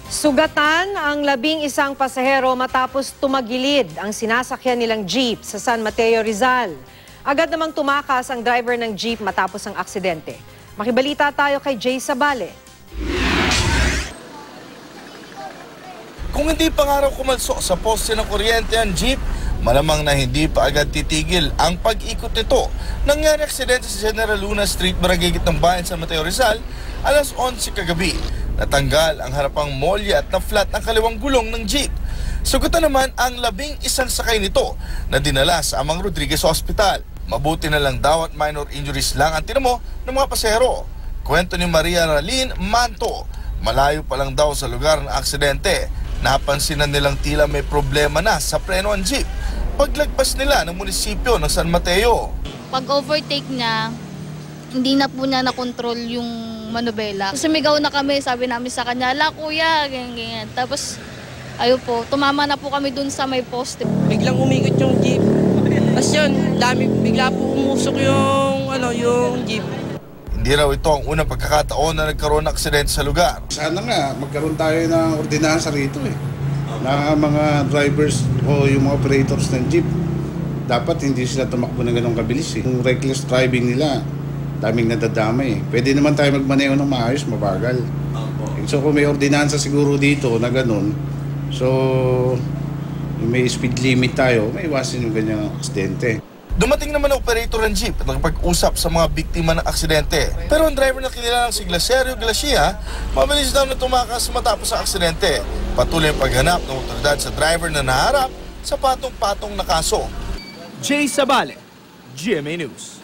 Sugatan ang 11 pasahero matapos tumagilid ang sinasakyan nilang jeep sa San Mateo, Rizal. Agad namang tumakas ang driver ng jeep matapos ang aksidente. Makibalita tayo kay Jay Sabale. Kung hindi pa nga raw kumalso sa poste ng kuryente ang jeep, malamang na hindi pa agad titigil ang pag-ikot nito. Nangyari aksidente sa General Luna Street, Barangay Gitnang Bayan, San Mateo, Rizal, alas 11 kagabi. Natanggal ang harapang molya at na-flat ang kaliwang gulong ng jeep. Sugatan naman ang 11 sakay nito na dinala sa Amang Rodriguez Hospital. Mabuti na lang daw at minor injuries lang ang tinamo ng mga pasahero. Kwento ni Maria Ralin Manto, malayo pa lang daw sa lugar ng aksidente. Napansin na nilang tila may problema na sa preno ang jeep paglagpas nila ng munisipyo ng San Mateo. Pag-overtake niya, hindi na po niya nakontrol yung manubela. Sumigaw na kami, sabi namin sa kanya, "Ala kuya," ganyan. Tapos, ayun po, tumama na po kami dun sa may poste. Biglang umikot yung jeep. Tapos yun, bigla po umusok yung jeep. Hindi raw ito ang unang pagkakataon na nagkaroon ng aksidente sa lugar. Sana nga magkaroon tayo ng ordinansa rito na mga drivers o yung mga operators ng jeep. Dapat hindi sila tumakbo ng ganong kabilis. Yung reckless driving nila, daming nadadamay. Pwede naman tayo magmaneho ng maayos, mabagal. So kung may ordinansa siguro dito na ganon, so may speed limit tayo, may iwasan yung ganyang aksidente. Dumating naman ang operator ng jeep at nakipag-usap sa mga biktima ng aksidente. Pero ang driver na kinilalang si Glacerio Glacia, mabilis daw na tumakas matapos ang aksidente. Patuloy ang paghanap ng otoridad sa driver na naharap sa patong-patong na kaso. Jay Sabale, GMA News.